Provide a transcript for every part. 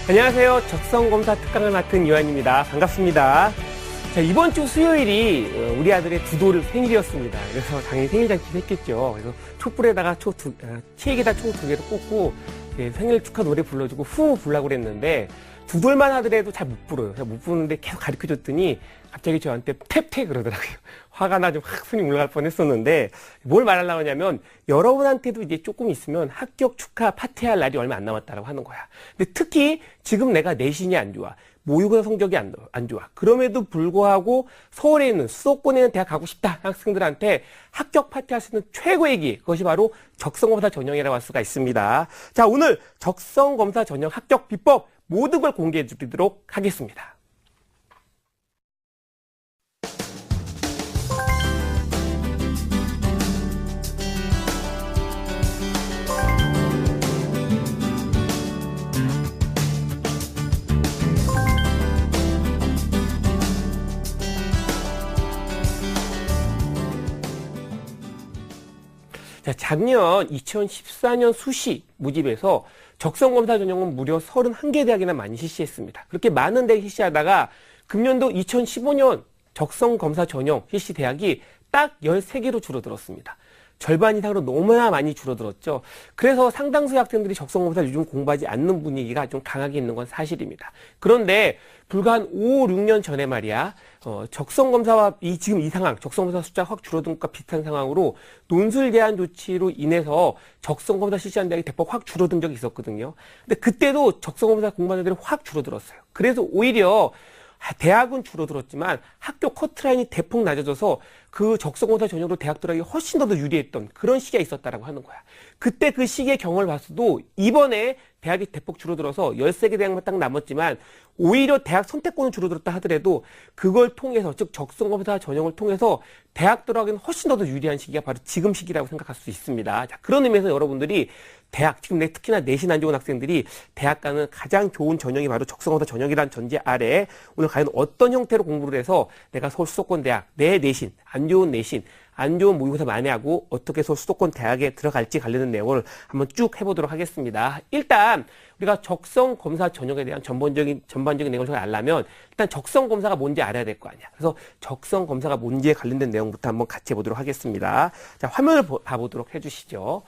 안녕하세요. 적성검사 특강을 맡은 요한입니다. 반갑습니다. 자, 이번 주 수요일이 우리 아들의 두돌 생일이었습니다. 그래서 당연히 생일 잔치를 했겠죠. 그래서 촛불에다가 케이크에다 총 2개를 꽂고 생일 축하 노래 불러주고 후 부르려고 그랬는데 두돌만 하더라도 잘 못 불어요. 잘 못 부르는데 계속 가르쳐줬더니 갑자기 저한테 탭탭 그러더라고요. 화가 나서 확 손이 올라갈 뻔했었는데 뭘 말하려고 하냐면 여러분한테도 이제 조금 있으면 합격 축하 파티할 날이 얼마 안 남았다고 하는 거야. 근데 특히 지금 내가 내신이 안 좋아. 모의고사 성적이 안 좋아. 그럼에도 불구하고 서울에 있는 수도권에 있는 대학 가고 싶다 학생들한테 합격 파티할 수 있는 최고의 기회. 그것이 바로 적성검사 전형이라고 할 수가 있습니다. 자, 오늘 적성검사 전형 합격 비법 모든 걸 공개해 드리도록 하겠습니다. 자, 작년 2014년 수시 모집에서 적성검사 전형은 무려 31개 대학이나 많이 실시했습니다. 그렇게 많은 대학 실시하다가 금년도 2015년 적성검사 전형 실시 대학이 딱 13개로 줄어들었습니다. 절반 이상으로 너무나 많이 줄어들었죠. 그래서 상당수의 학생들이 적성검사를 요즘 공부하지 않는 분위기가 좀 강하게 있는 건 사실입니다. 그런데 불과 한 5, 6년 전에 말이야, 적성검사와 지금 이 상황, 적성검사 숫자가 확 줄어든 것과 비슷한 상황으로 논술 제한 조치로 인해서 적성검사 실시하는 대학이 대폭 확 줄어든 적이 있었거든요. 근데 그때도 적성검사 공부하는 애들이 확 줄어들었어요. 그래서 오히려 대학은 줄어들었지만 학교 커트라인이 대폭 낮아져서 그 적성검사 전형으로 대학 들어가기 훨씬 더 유리했던 그런 시기가 있었다라고 하는 거야. 그때 그 시기의 경험을 봤어도 이번에 대학이 대폭 줄어들어서 13개 대학만 딱 남았지만 오히려 대학 선택권은 줄어들었다 하더라도 그걸 통해서 즉 적성검사 전형을 통해서 대학 들어가기는 훨씬 더 유리한 시기가 바로 지금 시기라고 생각할 수 있습니다. 자, 그런 의미에서 여러분들이 대학, 지금 특히나 내신 안 좋은 학생들이 대학 가는 가장 좋은 전형이 바로 적성검사 전형이라는 전제 아래 오늘 과연 어떤 형태로 공부를 해서 내가 서울 수도권 대학, 내 내신, 안 좋은 내신, 안 좋은 모의고사 만회하고 어떻게 해서 수도권 대학에 들어갈지 관련된 내용을 한번 쭉 해보도록 하겠습니다. 일단 우리가 적성검사 전형에 대한 전반적인 내용을 좀 알려면 일단 적성검사가 뭔지 알아야 될 거 아니야. 그래서 적성검사가 뭔지에 관련된 내용부터 한번 같이 해보도록 하겠습니다. 자, 화면을 봐보도록 해주시죠.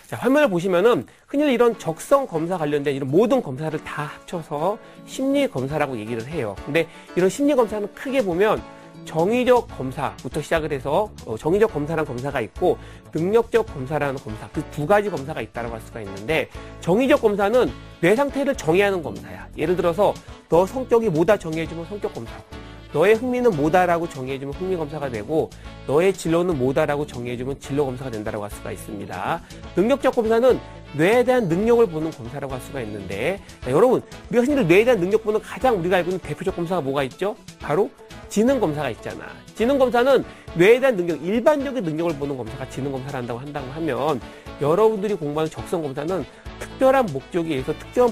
자, 화면을 보시면은 흔히 이런 적성검사 관련된 이런 모든 검사를 다 합쳐서 심리검사라고 얘기를 해요. 근데 이런 심리검사는 크게 보면 정의적 검사부터 시작을 해서 정의적 검사라는 검사가 있고 능력적 검사라는 검사, 그 두 가지 검사가 있다고 할 수가 있는데 정의적 검사는 뇌 상태를 정의하는 검사야. 예를 들어서 너 성격이 뭐다 정의해주면 성격 검사고 너의 흥미는 뭐다라고 정의해주면 흥미 검사가 되고 너의 진로는 뭐다라고 정의해주면 진로 검사가 된다고 할 수가 있습니다. 능력적 검사는 뇌에 대한 능력을 보는 검사라고 할 수가 있는데 자, 여러분 우리가 흔히 뇌에 대한 능력 보는 가장 우리가 알고 있는 대표적 검사가 뭐가 있죠? 바로 지능검사가 있잖아. 지능검사는 뇌에 대한 능력, 일반적인 능력을 보는 검사가 지능검사를 한다고 하면 여러분들이 공부하는 적성검사는 특별한 목적에 의해서 특정한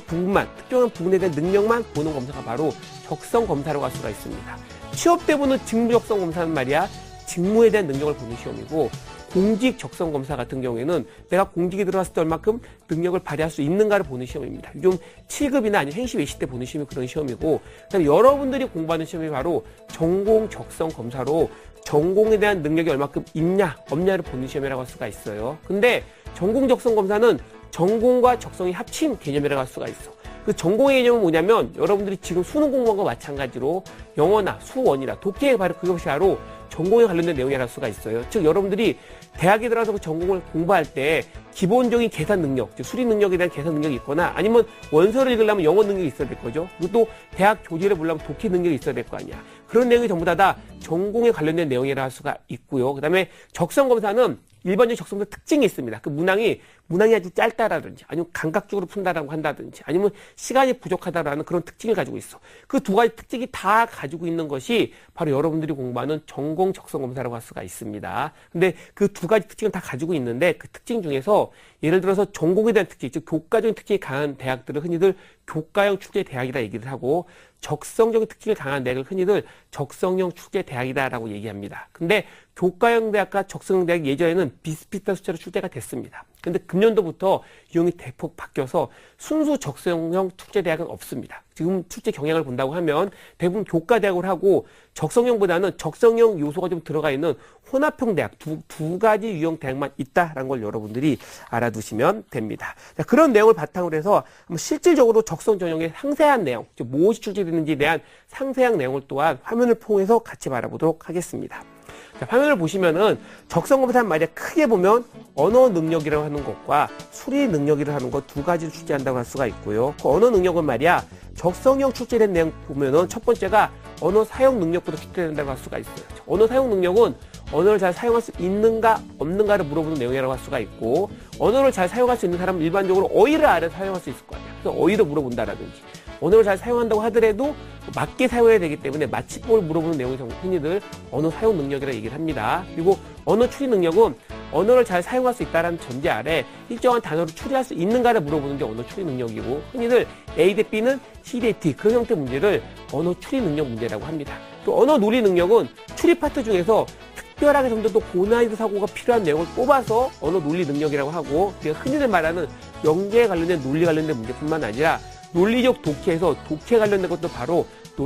부분에 대한 능력만 보는 검사가 바로 적성검사라고 할 수가 있습니다. 취업 때 보는 직무적성검사는 말이야, 직무에 대한 능력을 보는 시험이고 공직 적성검사 같은 경우에는 내가 공직에 들어갔을 때 얼마큼 능력을 발휘할 수 있는가를 보는 시험입니다. 요즘 7급이나 아니면 행시 외시 때 보는 시험이 그런 시험이고 그다음에 여러분들이 공부하는 시험이 바로 전공 적성검사로 전공에 대한 능력이 얼마큼 있냐 없냐를 보는 시험이라고 할 수가 있어요. 근데 전공 적성검사는 전공과 적성이 합친 개념이라고 할 수가 있어. 그 전공의 개념은 뭐냐면 여러분들이 지금 수능 공부한 것과 마찬가지로 영어나 수원이나 독해에 바로 그것이 바로 전공에 관련된 내용이라고 할 수가 있어요. 즉 여러분들이 대학에 들어가서 그 전공을 공부할 때 기본적인 계산 능력, 즉 수리 능력에 대한 계산 능력이 있거나 아니면 원서를 읽으려면 영어 능력이 있어야 될 거죠. 그리고 또 대학 교재를 보려면 독해 능력이 있어야 될 거 아니야. 그런 내용이 전부 다 전공에 관련된 내용이라고 할 수가 있고요. 그다음에 적성검사는 일반적인 적성검사 특징이 있습니다. 그 문항이 아주 짧다라든지 아니면 감각적으로 푼다라고 한다든지 아니면 시간이 부족하다라는 그런 특징을 가지고 있어. 그 두 가지 특징이 다 가지고 있는 것이 바로 여러분들이 공부하는 전공 적성검사라고 할 수가 있습니다. 근데 그 두 가지 특징을 다 가지고 있는데 그 특징 중에서 예를 들어서 전공에 대한 특징, 즉 교과적인 특징이 강한 대학들은 흔히들 교과형 축제 대학이라 얘기를 하고 적성적인 특징이 강한 대학을 흔히들 적성형 축제 대학이다라고 얘기합니다. 근데 교과형 대학과 적성형 대학이 예전에는 비슷비슷한 숫자로 출제가 됐습니다. 근데 금년도부터 유형이 대폭 바뀌어서 순수 적성형 출제대학은 없습니다. 지금 출제 경향을 본다고 하면 대부분 교과대학을 하고 적성형보다는 적성형 요소가 좀 들어가 있는 혼합형 대학 두 가지 유형 대학만 있다라는 걸 여러분들이 알아두시면 됩니다. 자, 그런 내용을 바탕으로 해서 실질적으로 적성 전형의 상세한 내용, 즉 무엇이 출제되는지에 대한 상세한 내용을 또한 화면을 통해서 같이 바라보도록 하겠습니다. 자, 화면을 보시면은 적성검사는 말이야 크게 보면 언어 능력이라고 하는 것과 수리 능력이라고 하는 것 두 가지를 출제한다고 할 수가 있고요. 그 언어 능력은 말이야 적성형 출제된 내용 보면은 첫 번째가 언어 사용 능력부터 출제된다고 할 수가 있어요. 언어 사용 능력은 언어를 잘 사용할 수 있는가 없는가를 물어보는 내용이라고 할 수가 있고, 언어를 잘 사용할 수 있는 사람은 일반적으로 어휘를 알아야 사용할 수 있을 거 아니야. 그래서 어휘를 물어본다라든지, 언어를 잘 사용한다고 하더라도 맞게 사용해야 되기 때문에 마취법을 물어보는 내용이 흔히들 언어 사용 능력이라고 얘기를 합니다. 그리고 언어 추리 능력은 언어를 잘 사용할 수 있다는 전제 아래 일정한 단어를 추리할 수 있는가를 물어보는 게 언어 추리 능력이고, 흔히들 A 대 B는 C 대 D 그런 형태의 문제를 언어 추리 능력 문제라고 합니다. 또 언어 논리 능력은 추리 파트 중에서 특별하게 좀 더 고난이도 사고가 필요한 내용을 뽑아서 언어 논리 능력이라고 하고, 흔히들 말하는 영재에 관련된 논리 관련된 문제뿐만 아니라 논리적 독해에서 독해 관련된 것도 바로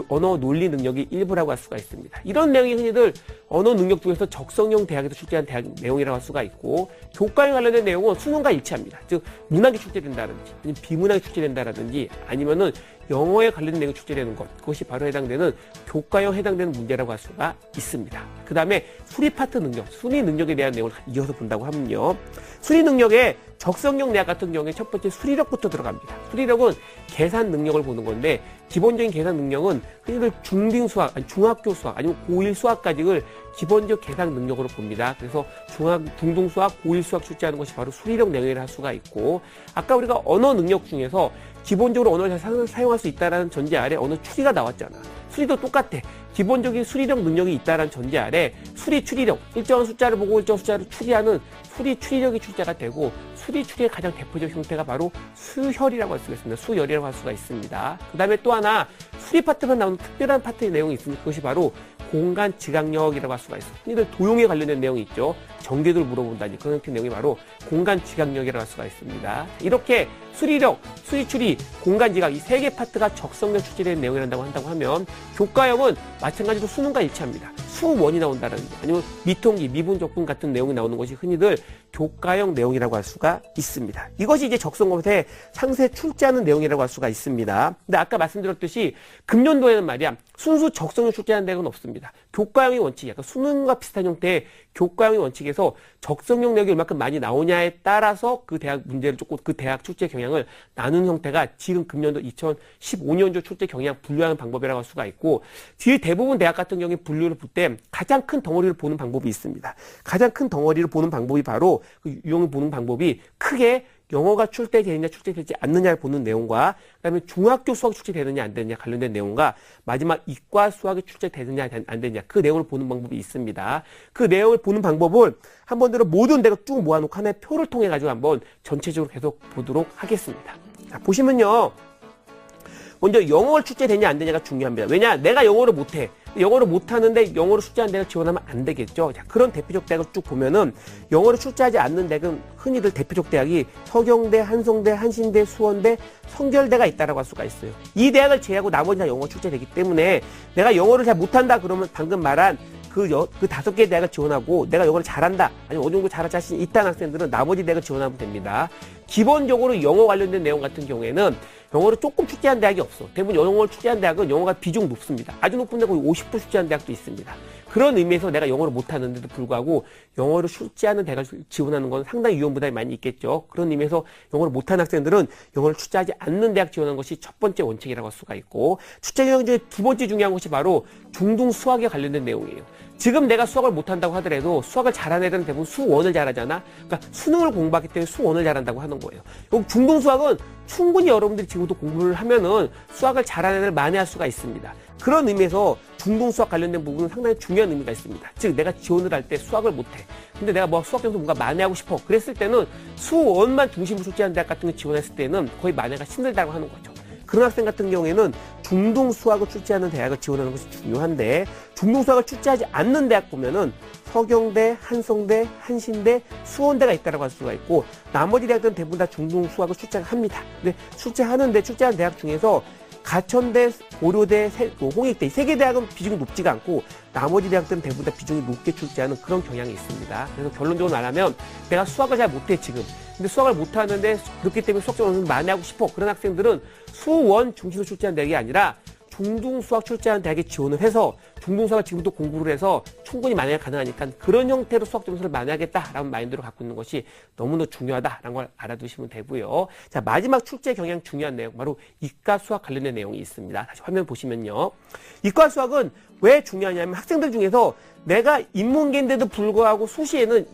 언어 논리 능력이 일부라고 할 수가 있습니다. 이런 내용이 흔히들 언어 능력 중에서 적성형 대학에서 출제한 대학 내용이라고 할 수가 있고, 교과에 관련된 내용은 수능과 일치합니다. 즉 문학이 출제된다든지 아니면 비문학이 출제된다든지 아니면은 영어에 관련된 내용이 출제되는 것, 그것이 바로 해당되는 교과형 해당되는 문제라고 할 수가 있습니다. 그 다음에 수리 파트 능력, 수리 능력에 대한 내용을 이어서 본다고 하면요, 수리 능력에 적성형 대학 같은 경우에 첫 번째 수리력부터 들어갑니다. 수리력은 계산 능력을 보는 건데, 기본적인 계산 능력은 흔히들 중등 수학, 중학교 수학 아니면 고1 수학까지를 기본적 계산 능력으로 봅니다. 그래서 중등 수학, 고1 수학 출제하는 것이 바로 수리력 내용이라 할 수가 있고, 아까 우리가 언어 능력 중에서 기본적으로 언어를 잘 사용할 수 있다는 전제 아래 언어 추리가 나왔잖아. 수리도 똑같아. 기본적인 수리력 능력이 있다는 전제 아래 수리 추리력, 일정한 숫자를 보고 일정한 숫자를 추리하는 수리 추리력이 출제가 되고, 수리 추리의 가장 대표적 형태가 바로 수혈이라고 할 수가 있습니다. 수열이라고 할 수가 있습니다. 그 다음에 또 하나 수리 파트만 나오는 특별한 파트의 내용이 있습니다. 그것이 바로 공간 지각력이라고 할 수가 있어요. 흔히들 도용에 관련된 내용이 있죠. 정제도를 물어본다니 그런 형태의 내용이 바로 공간 지각력이라고 할 수가 있습니다. 이렇게 수리력, 수리 추리, 공간 지각 이 세 개 파트가 적성형 출제된 내용이란다고 한다고 하면, 교과형은 마찬가지로 수능과 일치합니다. 수원이 나온다든지 아니면 미통기, 미분적분 같은 내용이 나오는 것이 흔히들 교과형 내용이라고 할 수가 있습니다. 이것이 이제 적성검사에 상세 출제하는 내용이라고 할 수가 있습니다. 근데 아까 말씀드렸듯이 금년도에는 말이야 순수 적성형 출제하는 대학은 없습니다. 교과형의 원칙이 약간 수능과 비슷한 형태의 교과형의 원칙에서 적성형 내용이 얼마큼 많이 나오냐에 따라서 그 대학 문제를 조금 그 대학 출제 경향을 나누는 형태가 지금 금년도 2015년도 출제 경향 분류하는 방법이라고 할 수가 있고, 뒤에 대부분 대학 같은 경우에 분류를 볼 때 가장 큰 덩어리를 보는 방법이 있습니다. 가장 큰 덩어리를 보는 방법이 바로 그 유형을 보는 방법이 크게 영어가 출제되느냐 출제되지 않느냐를 보는 내용과, 그다음에 중학교 수학 출제되느냐 안 되느냐 관련된 내용과, 마지막 이과 수학이 출제되느냐 안 되느냐 그 내용을 보는 방법이 있습니다. 그 내용을 보는 방법을 한 번대로 모든 내가 쭉 모아놓고 하나의 표를 통해 가지고 한번 전체적으로 계속 보도록 하겠습니다. 자, 보시면요, 먼저 영어를 출제되냐 안 되냐가 중요합니다. 왜냐, 내가 영어를 못해. 영어를 못하는데 영어를 출제한 대학을 지원하면 안 되겠죠. 자, 그런 대표적 대학을 쭉 보면은 영어를 출제하지 않는 대학은 흔히들 대표적 대학이 서경대, 한성대, 한신대, 수원대, 성결대가 있다라고 할 수가 있어요. 이 대학을 제외하고 나머지 다 영어 출제되기 때문에 내가 영어를 잘 못한다 그러면 방금 말한 그 5개 대학을 지원하고, 내가 영어를 잘한다 아니면 어느 정도 잘할 자신이 있다는 학생들은 나머지 대학을 지원하면 됩니다. 기본적으로 영어 관련된 내용 같은 경우에는 영어를 조금 출제한 대학이 없어. 대부분 영어를 출제한 대학은 영어가 비중 높습니다. 아주 높은 데 거의 50% 출제한 대학도 있습니다. 그런 의미에서 내가 영어를 못하는데도 불구하고 영어를 출제하는 대학을 지원하는 건 상당히 위험 부담이 많이 있겠죠. 그런 의미에서 영어를 못하는 학생들은 영어를 출제하지 않는 대학 지원하는 것이 첫 번째 원칙이라고 할 수가 있고, 출제 경향 중에 두 번째 중요한 것이 바로 중등 수학에 관련된 내용이에요. 지금 내가 수학을 못한다고 하더라도 수학을 잘하는 애들은 대부분 수원을 잘하잖아. 그러니까 수능을 공부하기 때문에 수원을 잘한다고 하는 거예요. 여기 중등 수학은 충분히 여러분들이 지금도 공부를 하면은 수학을 잘하는 애들 만회할 수가 있습니다. 그런 의미에서 중등 수학 관련된 부분은 상당히 중요한 의미가 있습니다. 즉 내가 지원을 할 때 수학을 못해. 근데 내가 뭐 수학 점수 뭔가 만회하고 싶어. 그랬을 때는 수원만 중심으로 출제하는 대학 같은 거 지원했을 때는 거의 만회가 힘들다고 하는 거죠. 그런 학생 같은 경우에는 중등 수학을 출제하는 대학을 지원하는 것이 중요한데, 중등 수학을 출제하지 않는 대학 보면은 서경대, 한성대, 한신대, 수원대가 있다고 할 수가 있고 나머지 대학들은 대부분 다 중등 수학을 출제를 합니다. 근데 출제하는 대학 중에서 가천대, 고려대, 홍익대 이 세 개 대학은 비중이 높지가 않고 나머지 대학들은 대부분 다 비중이 높게 출제하는 그런 경향이 있습니다. 그래서 결론적으로 말하면 내가 수학을 잘 못해 지금. 근데 수학을 못하는데 그렇기 때문에 수학 좀 많이 하고 싶어. 그런 학생들은 수원 중심으로 출제하는 대학이 아니라 중등 수학 출제하는 대학에 지원을 해서 중등 수학을 지금도 공부를 해서 충분히 만약에 가능하니까 그런 형태로 수학 점수를 많이 하겠다라는 마인드로 갖고 있는 것이 너무나 중요하다라는 걸 알아두시면 되고요. 자, 마지막 출제 경향 중요한 내용 바로 이과 수학 관련된 내용이 있습니다. 다시 화면 보시면요. 이과 수학은 왜 중요하냐면 학생들 중에서 내가 인문계인데도 불구하고 수시에는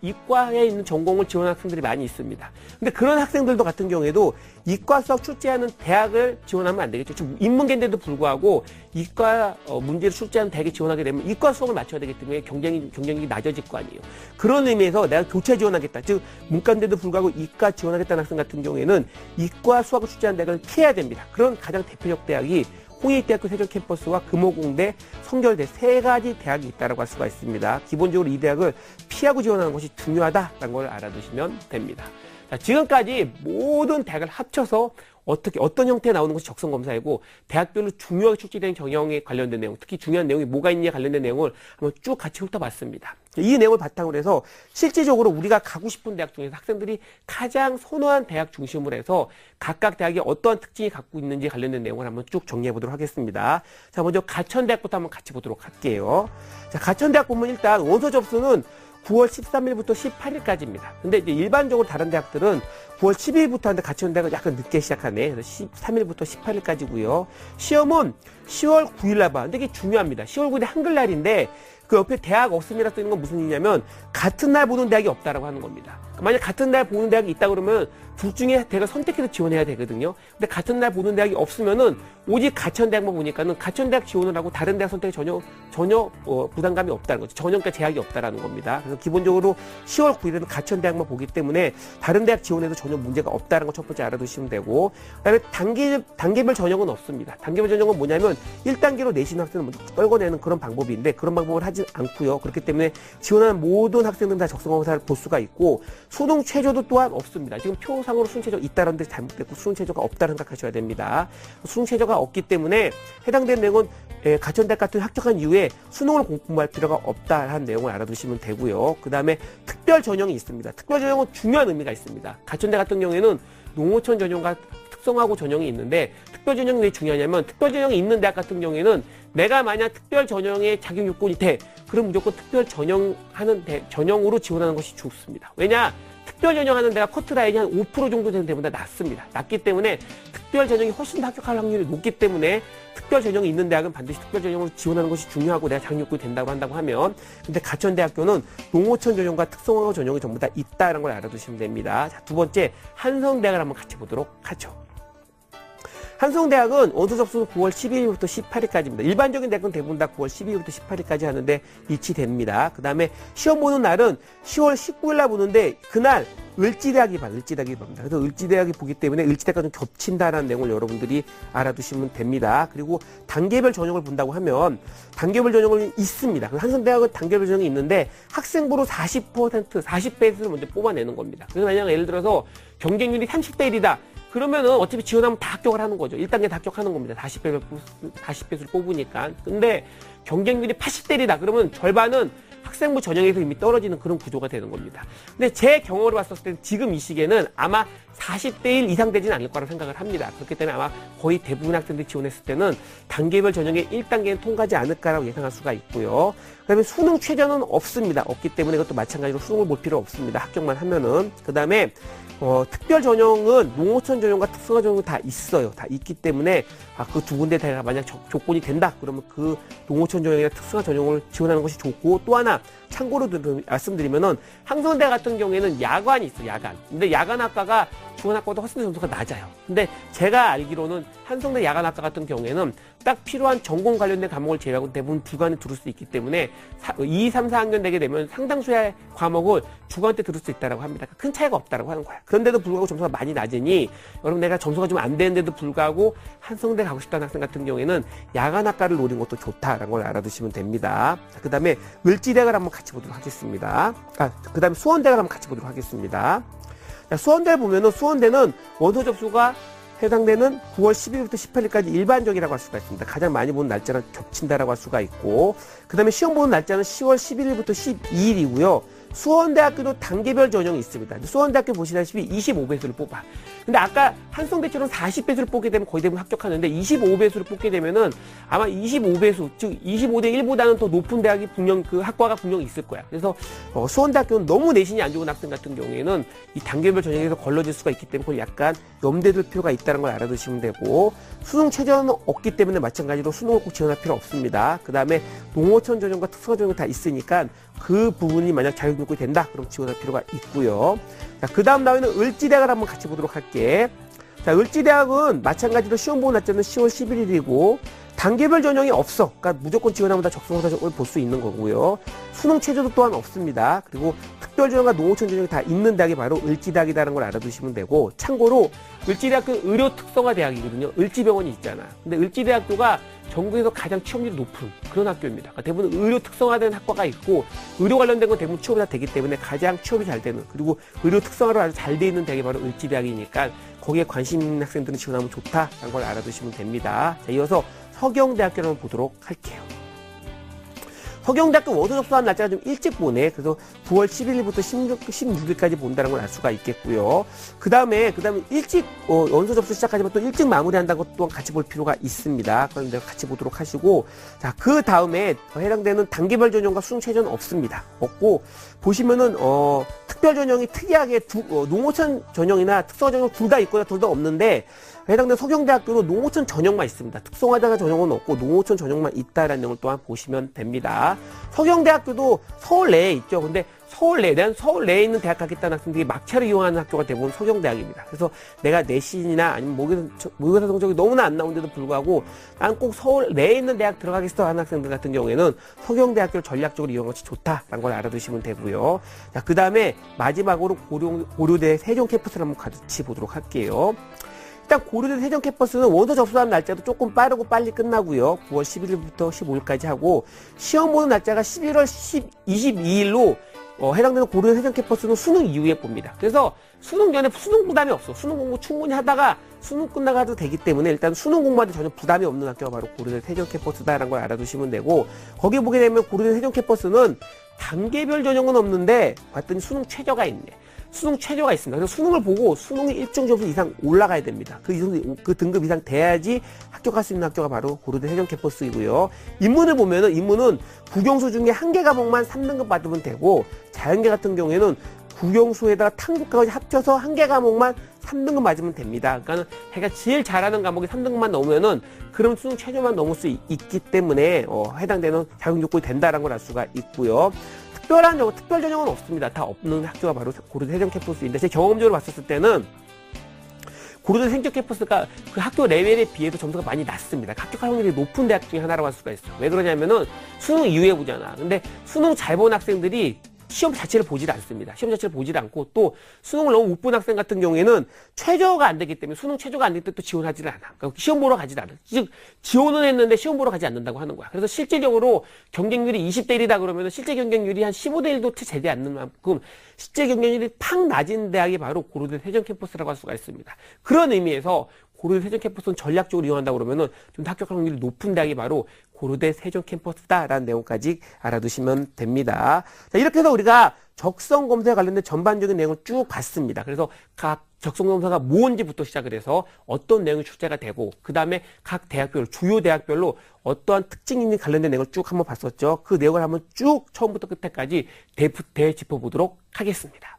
이과에 있는 전공을 지원하는 학생들이 많이 있습니다. 근데 그런 학생들도 같은 경우에도 이과 수학 출제하는 대학을 지원하면 안 되겠죠. 즉 인문계인데도 불구하고 이과 문제를 출제하는 대학에 지원하게 되면 이과 수학을 맞춰야 되기 때문에 경쟁력이 낮아질 거 아니에요. 그런 의미에서 내가 교차 지원하겠다. 즉 문과인데도 불구하고 이과 지원하겠다는 학생 같은 경우에는 이과 수학을 출제하는 대학을 피해야 됩니다. 그런 가장 대표적 대학이 홍익대학교 세종 캠퍼스와 금호공대, 성결대 세 가지 대학이 있다고 할 수가 있습니다. 기본적으로 이 대학을 피하고 지원하는 것이 중요하다는 걸 알아두시면 됩니다. 자, 지금까지 모든 대학을 합쳐서 어떤 형태에 나오는 것이 적성검사이고 대학별로 중요하게 출제되는 경영에 관련된 내용, 특히 중요한 내용이 뭐가 있느냐에 관련된 내용을 한번 쭉 같이 훑어봤습니다. 이 내용을 바탕으로 해서 실질적으로 우리가 가고 싶은 대학 중에서 학생들이 가장 선호한 대학 중심으로 해서 각각 대학이 어떠한 특징이 갖고 있는지 관련된 내용을 한번 쭉 정리해 보도록 하겠습니다. 자, 먼저 가천대학부터 한번 같이 보도록 할게요. 자, 가천대학 보면 일단 원서 접수는 9월 13일부터 18일까지입니다. 근데 이제 일반적으로 다른 대학들은 9월 10일부터 하는데 가천대학은 약간 늦게 시작하네. 그래서 13일부터 18일까지고요. 시험은 10월 9일 날 봐. 근데 이게 중요합니다. 10월 9일이 한글날인데 그 옆에 대학 없음이라 쓰는 건 무슨 의미냐면 같은 날 보는 대학이 없다라고 하는 겁니다. 만약 같은 날 보는 대학이 있다 그러면 둘 중에 대학을 선택해서 지원해야 되거든요. 근데 같은 날 보는 대학이 없으면은 오직 가천대학만 보니까는 가천대학 지원을 하고 다른 대학 선택에 전혀 부담감이 없다는 거죠. 전형과 제약이 없다라는 겁니다. 그래서 기본적으로 10월 9일에는 가천대학만 보기 때문에 다른 대학 지원에도 전혀 문제가 없다는 거 첫 번째 알아두시면 되고, 그다음에 단계별 전형은 없습니다. 단계별 전형은 뭐냐면 1단계로 내신 학생을 먼저 떨궈내는 그런 방법인데 그런 방법을 하진 않고요. 그렇기 때문에 지원하는 모든 학생들은 다 적성검사를 볼 수가 있고 수능 최저도 또한 없습니다. 지금 표상으로 수능 최저 있다는 데 잘못됐고 수능 최저가 없다는 생각하셔야 됩니다. 수능 최저가 없기 때문에 해당되는 내용은 가천대학 같은 합격한 이후에 수능을 공부할 필요가 없다는 내용을 알아두시면 되고요. 그 다음에 특별 전형이 있습니다. 특별 전형은 중요한 의미가 있습니다. 가천대 같은 경우에는 농어촌 전형과 특성화고 전형이 있는데 특별 전형이 왜 중요하냐면 특별 전형이 있는 대학 같은 경우에는 내가 만약 특별 전형에 자격 요건이 돼 그럼 무조건 특별 전형으로 지원하는 것이 좋습니다. 왜냐? 특별 전형하는 데가 커트라인이 한 5% 정도 되는 데보다 낮습니다. 낮기 때문에 특별 전형이 훨씬 더 합격할 확률이 높기 때문에 특별 전형이 있는 대학은 반드시 특별 전형으로 지원하는 것이 중요하고 내가 자격 요건이 된다고 한다고 하면 근데 가천대학교는 농어촌 전형과 특성화 전형이 전부 다 있다는 걸 알아두시면 됩니다. 자, 두 번째 한성대학을 한번 같이 보도록 하죠. 한성대학은 원서 접수는 9월 12일부터 18일까지입니다. 일반적인 대학은 대부분 다 9월 12일부터 18일까지 하는데 일치됩니다. 그 다음에 시험 보는 날은 10월 19일 날 보는데 그날 을지대학이 봅니다. 그래서 을지대학이 보기 때문에 을지대학과 좀 겹친다라는 내용을 여러분들이 알아두시면 됩니다. 그리고 단계별 전형을 본다고 하면 단계별 전형은 있습니다. 한성대학은 단계별 전형이 있는데 학생부로 40배수를 먼저 뽑아내는 겁니다. 그래서 만약 예를 들어서 경쟁률이 30대 1이다. 그러면은 어차피 지원하면 다 합격을 하는 거죠. 1단계 다 합격하는 겁니다. 40배수를 뽑으니까. 근데 경쟁률이 80대 1이다. 그러면 절반은 학생부 전형에서 이미 떨어지는 그런 구조가 되는 겁니다. 근데 제 경험으로 봤을 때는 지금 이 시기에는 아마 40대 1 이상 되진 않을 거라고 생각을 합니다. 그렇기 때문에 아마 거의 대부분 학생들이 지원했을 때는 단계별 전형의 1단계는 통과하지 않을까라고 예상할 수가 있고요. 그 다음에 수능 최저는 없습니다. 없기 때문에 이것도 마찬가지로 수능을 볼 필요 없습니다. 합격만 하면은. 그 다음에 특별 전형은 농어촌 전형과 특성화 전형이 다 있어요. 다 있기 때문에 그 두 군데 다 만약 조건이 된다 그러면 그 농어촌 전형이나 특성화 전형을 지원하는 것이 좋고 또 하나 참고로 말씀드리면은 한성대 같은 경우에는 야간이 있어요. 야간. 근데 야간학과가 주간학과보다 훨씬 더 점수가 낮아요. 근데 제가 알기로는 한성대 야간학과 같은 경우에는 딱 필요한 전공 관련된 과목을 제외하고 대부분 주간에 들을 수 있기 때문에 2, 3, 4학년 되게 되면 상당수의 과목을 주간 때 들을 수 있다고 합니다. 큰 차이가 없다고 하는 거야. 그런데도 불구하고 점수가 많이 낮으니 여러분 내가 점수가 좀 안 되는데도 불구하고 한성대 가고 싶다는 학생 같은 경우에는 야간학과를 노린 것도 좋다라는 걸 알아두시면 됩니다. 그 다음에 을지대학을 한번 같이 보도록 하겠습니다. 그 다음에 수원대학을 한번 같이 보도록 하겠습니다. 자, 수원대 보면은 수원대는 원서 접수가 해당되는 9월 10일부터 18일까지 일반적이라고 할 수가 있습니다. 가장 많이 보는 날짜랑 겹친다라고 할 수가 있고, 그 다음에 시험 보는 날짜는 10월 11일부터 12일이고요. 수원대학교도 단계별 전형이 있습니다. 수원대학교 보시다시피 25배수를 뽑아. 근데 아까 한성대처럼 40배수를 뽑게 되면 거의 대부분 합격하는데 25배수를 뽑게 되면은 아마 25배수, 즉 25대 1보다는 더 높은 대학이 분명 그 학과가 분명히 있을 거야. 그래서 수원대학교는 너무 내신이 안 좋은 학생 같은 경우에는 이 단계별 전형에서 걸러질 수가 있기 때문에 그걸 약간 염두에 둘 필요가 있다는 걸 알아두시면 되고, 수능 최저는 없기 때문에 마찬가지로 수능을 꼭 지원할 필요 없습니다. 그 다음에 농어촌 전형과 특수화 전형이 다 있으니까 그 부분이 만약 자격 요건이 된다 그럼 지원할 필요가 있고요. 자, 그 다음 나오는 을지대학을 한번 같이 보도록 할게. 자, 을지대학은 마찬가지로 시험 보는 날짜는 10월 11일이고 단계별 전형이 없어. 그러니까 무조건 지원하면 다 적성고사 전형을 볼 수 있는 거고요. 수능 최저도 또한 없습니다. 그리고 특별 전형과 농어촌 전형이 다 있는 대학이 바로 을지대학이라는 걸 알아두시면 되고, 참고로 을지대학교는 의료 특성화 대학이거든요. 을지병원이 있잖아. 근데 을지대학교가 전국에서 가장 취업률이 높은 그런 학교입니다. 그러니까 대부분 의료 특성화된 학과가 있고 의료 관련된 건 대부분 취업이 다 되기 때문에 가장 취업이 잘 되는, 그리고 의료 특성화로 아주 잘 돼 있는 대학이 바로 을지대학이니까 거기에 관심 있는 학생들은 지원하면 좋다라는 걸 알아두시면 됩니다. 자, 이어서 서경대학교를 한번 보도록 할게요. 서경대학교 원서 접수한 날짜가 좀 일찍 보네. 그래서 9월 11일부터 16일까지 본다는 걸 알 수가 있겠고요. 그 다음에 일찍 원서 접수 시작하지만 또 일찍 마무리한다는 것 또한 같이 볼 필요가 있습니다. 그럼 내가 같이 보도록 하시고, 자, 그 다음에 해당되는 단계별 전형과 수능 최저는 없습니다. 없고 보시면은 특별 전형이 특이하게 농어촌 전형이나 특성화 전형 둘 다 있거나 둘 다 없는데, 해당되는 서경대학교는 농어촌 전형만 있습니다. 특성화자가 전형은 없고 농어촌 전형만 있다라는 내용을 또한 보시면 됩니다. 서경대학교도 서울 내에 있죠. 근데 서울 내에 있는 대학 가겠다는 학생들이 막차를 이용하는 학교가 대부분 서경대학입니다. 그래서 내가 내신이나 아니면 모의고사 성적이 너무나 안 나오는데도 불구하고 난 꼭 서울 내에 있는 대학 들어가겠어 하는 학생들 같은 경우에는 서경대학교를 전략적으로 이용하는 것이 좋다라는 걸 알아두시면 되고요. 자, 그 다음에 마지막으로 고려대 세종 캠퍼스를 한번 같이 보도록 할게요. 일단 고려대 세종 캠퍼스는 원서 접수하는 날짜도 조금 빠르고 빨리 끝나고요. 9월 11일부터 15일까지 하고, 시험 보는 날짜가 11월 22일로 해당되는 고려대 세종 캠퍼스는 수능 이후에 봅니다. 그래서 수능 전에 수능 부담이 없어. 수능 공부 충분히 하다가 수능 끝나가도 되기 때문에 일단 수능 공부하는데 전혀 부담이 없는 학교가 바로 고려대 세종 캠퍼스다라는 걸 알아두시면 되고, 거기 보게 되면 고려대 세종 캠퍼스는 단계별 전형은 없는데 봤더니 수능 최저가 있네. 수능 최저가 있습니다. 그래서 수능을 보고 수능이 일정 점수 이상 올라가야 됩니다. 그 등급 이상 돼야지 합격할 수 있는 학교가 바로 고려대 세종 캠퍼스이고요. 인문을 보면은 인문은 국영수 중에 한 개 과목만 3등급 받으면 되고, 자연계 같은 경우에는 국영수에다가 탐구까지 합쳐서 한 개 과목만 3등급 맞으면 됩니다. 그러니까 자기가 제일 잘하는 과목이 3등급만 넘으면은 그럼 수능 최저만 넘을 수 있기 때문에 해당되는 자격 요건이 된다라는 걸 알 수가 있고요. 특별 전형은 없습니다. 다 없는 학교가 바로 고려대 세종 캠퍼스인데, 제 경험적으로 봤었을 때는 고려대 세종 캠퍼스가 그 학교 레벨에 비해서 점수가 많이 낮습니다. 합격할 확률이 높은 대학 중에 하나라고 할 수가 있어요. 왜 그러냐면은 수능 이후에 보잖아. 근데 수능 잘 본 학생들이 시험 자체를 보질 않습니다. 시험 자체를 보질 않고, 또 수능을 너무 못 본 학생 같은 경우에는 최저가 안 되기 때문에 수능 최저가 안 될 때 또 지원하지는 않아. 그러니까 시험 보러 가지도 않아. 즉 지원은 했는데 시험 보러 가지 않는다고 하는 거야. 그래서 실질적으로 경쟁률이 20대 1이다 그러면 실제 경쟁률이 한 15대 1도 채 되지 않는 만큼 실제 경쟁률이 팍 낮은 대학이 바로 고려대 세종 캠퍼스라고 할 수가 있습니다. 그런 의미에서 고려대 세종 캠퍼스는 전략적으로 이용한다고 그러면은 좀 합격할 확률이 높은 대학이 바로 고려대 세종 캠퍼스다라는 내용까지 알아두시면 됩니다. 자, 이렇게 해서 우리가 적성 검사에 관련된 전반적인 내용을 쭉 봤습니다. 그래서 각 적성 검사가 뭔지부터 시작을 해서 어떤 내용이 출제가 되고, 그 다음에 각 대학별로, 주요 대학별로 어떠한 특징이 관련된 내용을 쭉 한번 봤었죠. 그 내용을 한번 쭉 처음부터 끝에까지 대짚어보도록 하겠습니다.